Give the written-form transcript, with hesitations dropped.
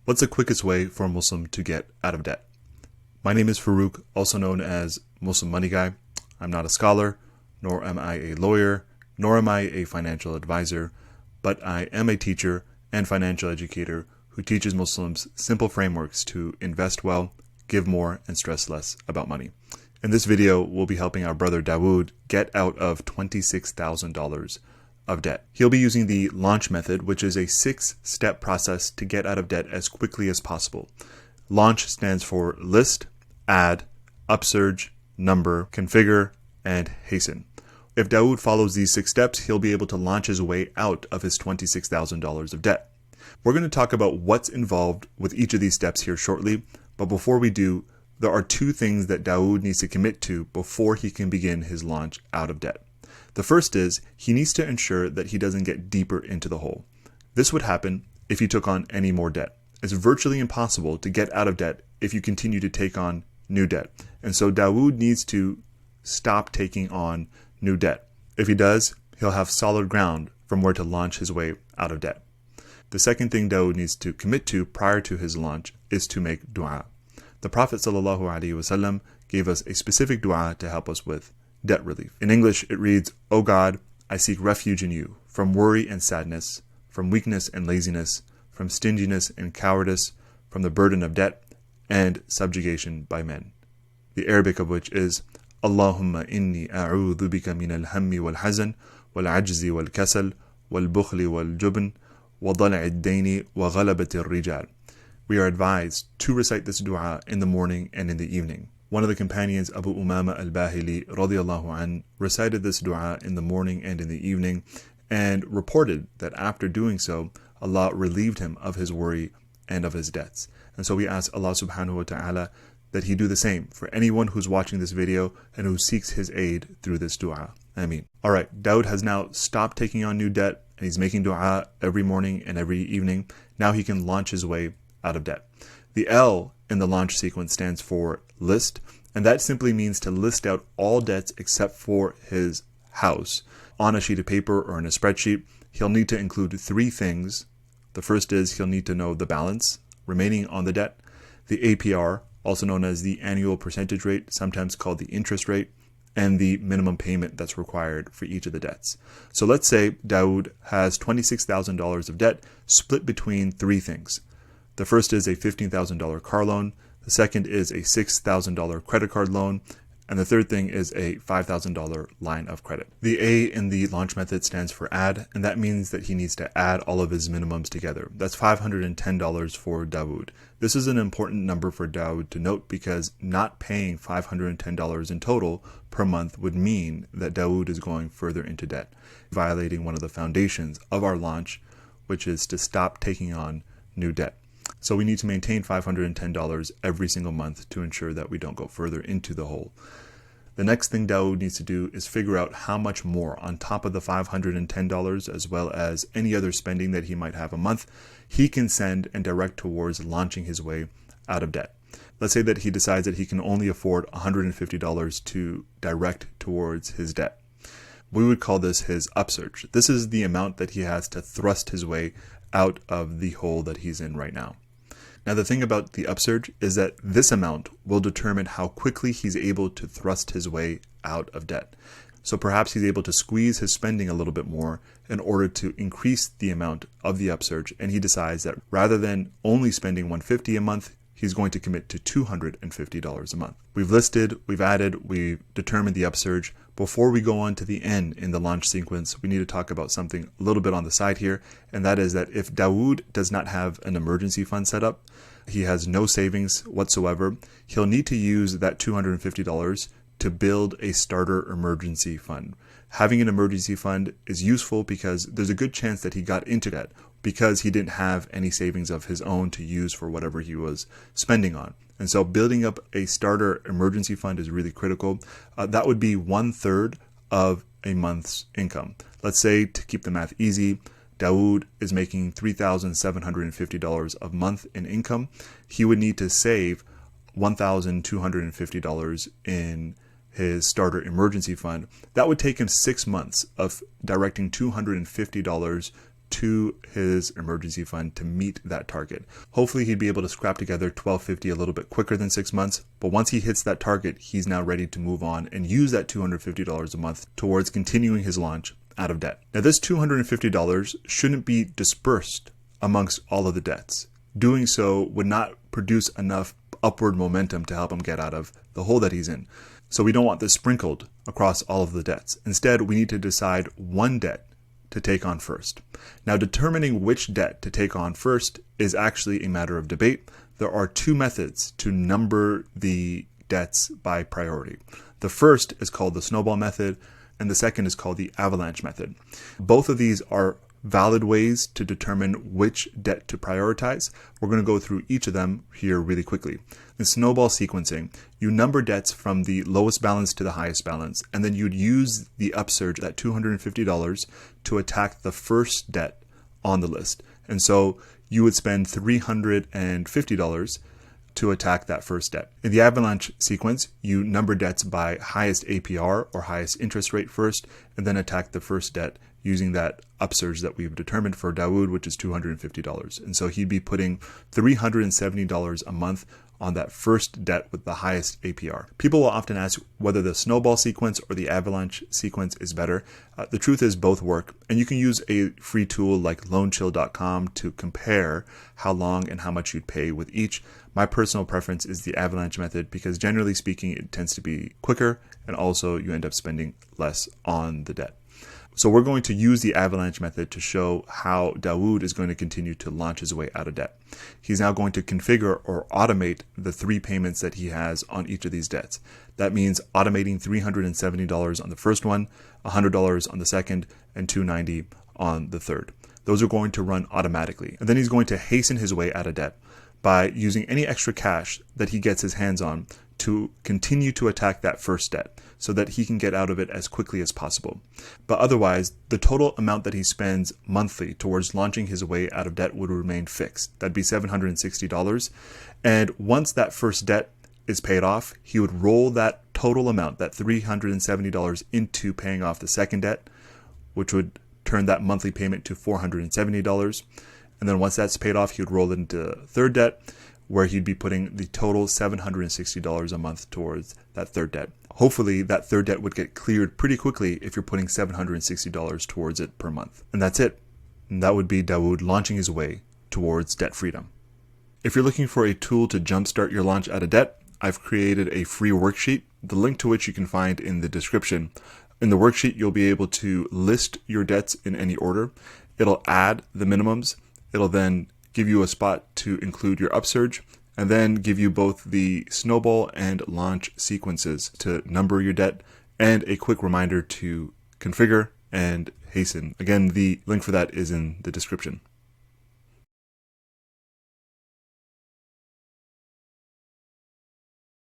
What's the quickest way for a Muslim to get out of debt? My name is Farouk, also known as Muslim Money Guy. I'm not a scholar, nor am I a lawyer, nor am I a financial advisor, but I am a teacher and financial educator who teaches Muslims simple frameworks to invest well, give more, and stress less about money. In this video, we'll be helping our brother Dawud get out of $26,000 of debt. He'll be using the launch method, which is a 6-step process to get out of debt as quickly as possible. Launch stands for list, add, upsurge, number, configure, and hasten. If Dawud follows these 6 steps, he'll be able to launch his way out of his $26,000 of debt. We're going to talk about what's involved with each of these steps here shortly, but before we do, there are 2 things that Dawud needs to commit to before he can begin his launch out of debt. The first is he needs to ensure that he doesn't get deeper into the hole. This would happen if he took on any more debt. It's virtually impossible to get out of debt if you continue to take on new debt. And so Dawud needs to stop taking on new debt. If he does, he'll have solid ground from where to launch his way out of debt. The second thing Dawud needs to commit to prior to his launch is to make dua. The Prophet ﷺ gave us a specific dua to help us with debt relief. In English, it reads, "O God, I seek refuge in you from worry and sadness, from weakness and laziness, from stinginess and cowardice, from the burden of debt and subjugation by men." The Arabic of which is, "Allahumma inni a'udhu bika min al-hammi wal-hazan, wal-ajzi wal-kasal, wal-bukhli wal-jubn, wa dala'i ad-dayni wa ghalabati ar-rijal." We are advised to recite this dua in the morning and in the evening. One of the companions, Abu Umama al-Bahili radiyallahu an, recited this dua in the morning and in the evening and reported that after doing so, Allah relieved him of his worry and of his debts. And so we ask Allah subhanahu wa ta'ala that He do the same for anyone who's watching this video and who seeks His aid through this dua. Ameen. Alright, Dawud has now stopped taking on new debt and he's making dua every morning and every evening. Now he can launch his way out of debt. The L in the launch sequence stands for list, and that simply means to list out all debts except for his house. On a sheet of paper or in a spreadsheet, he'll need to include 3 things. The first is he'll need to know the balance remaining on the debt, the APR, also known as the annual percentage rate, sometimes called the interest rate, and the minimum payment that's required for each of the debts. So let's say Dawud has $26,000 of debt split between 3 things. The first is a $15,000 car loan, the second is a $6,000 credit card loan, and the third thing is a $5,000 line of credit. The A in the launch method stands for add, and that means that he needs to add all of his minimums together. That's $510 for Dawud. This is an important number for Dawud to note because not paying $510 in total per month would mean that Dawud is going further into debt, violating one of the foundations of our launch, which is to stop taking on new debt. So we need to maintain $510 every single month to ensure that we don't go further into the hole. The next thing Dawud needs to do is figure out how much more on top of the $510, as well as any other spending that he might have a month, he can send and direct towards launching his way out of debt. Let's say that he decides that he can only afford $150 to direct towards his debt. We would call this his upsurge. This is the amount that he has to thrust his way out of the hole that he's in right now. Now the thing about the upsurge is that this amount will determine how quickly he's able to thrust his way out of debt. So perhaps he's able to squeeze his spending a little bit more in order to increase the amount of the upsurge, and he decides that rather than only spending $150 a month, he's going to commit to $250 a month. We've listed, we've added, we've determined the upsurge. Before we go on to the end in the launch sequence, we need to talk about something a little bit on the side here, and that is that if Dawud does not have an emergency fund set up, he has no savings whatsoever, he'll need to use that $250 to build a starter emergency fund. Having an emergency fund is useful because there's a good chance that he got into debt because he didn't have any savings of his own to use for whatever he was spending on. And so building up a starter emergency fund is really critical. That would be 1/3 of a month's income. Let's say, to keep the math easy, Dawud is making $3,750 a month in income. He would need to save $1,250 in his starter emergency fund. That would take him 6 months of directing $250 to his emergency fund to meet that target. Hopefully he'd be able to scrap together $1,250 a little bit quicker than 6 months, but once he hits that target, he's now ready to move on and use that $250 a month towards continuing his launch out of debt. Now this $250 shouldn't be dispersed amongst all of the debts. Doing so would not produce enough upward momentum to help him get out of the hole that he's in. So we don't want this sprinkled across all of the debts. Instead, we need to decide one debt to take on first. Now, determining which debt to take on first is actually a matter of debate. There are two methods to number the debts by priority. The first is called the snowball method, and the second is called the avalanche method. Both of these are valid ways to determine which debt to prioritize. We're going to go through each of them here really quickly. In snowball sequencing, you number debts from the lowest balance to the highest balance, and then you'd use the upsurge, that $250, to attack the first debt on the list. And so you would spend $350 to attack that first debt. In the avalanche sequence, you number debts by highest APR or highest interest rate first, and then attack the first debt using that upsurge that we've determined for Dawud, which is $250. And so he'd be putting $370 a month on that first debt with the highest APR. People will often ask whether the snowball sequence or the avalanche sequence is better. The truth is both work, and you can use a free tool like loanchill.com to compare how long and how much you'd pay with each. My personal preference is the avalanche method because generally speaking, it tends to be quicker, and also you end up spending less on the debt. So we're going to use the avalanche method to show how Dawud is going to continue to launch his way out of debt. He's now going to configure or automate the 3 payments that he has on each of these debts. That means automating $370 on the first one, $100 on the second, and $290 on the third. Those are going to run automatically. And then he's going to hasten his way out of debt by using any extra cash that he gets his hands on to continue to attack that first debt so that he can get out of it as quickly as possible. But otherwise, the total amount that he spends monthly towards launching his way out of debt would remain fixed. That'd be $760. And once that first debt is paid off, he would roll that total amount, that $370, into paying off the second debt, which would turn that monthly payment to $470. And then once that's paid off, he would roll it into third debt, where he'd be putting the total $760 a month towards that third debt. Hopefully that third debt would get cleared pretty quickly if you're putting $760 towards it per month. And that's it. And that would be Dawud launching his way towards debt freedom. If you're looking for a tool to jumpstart your launch out of debt, I've created a free worksheet, the link to which you can find in the description. In the worksheet, you'll be able to list your debts in any order. It'll add the minimums. It'll then give you a spot to include your upsurge, and then give you both the snowball and launch sequences to number your debt, and a quick reminder to configure and hasten. Again, the link for that is in the description.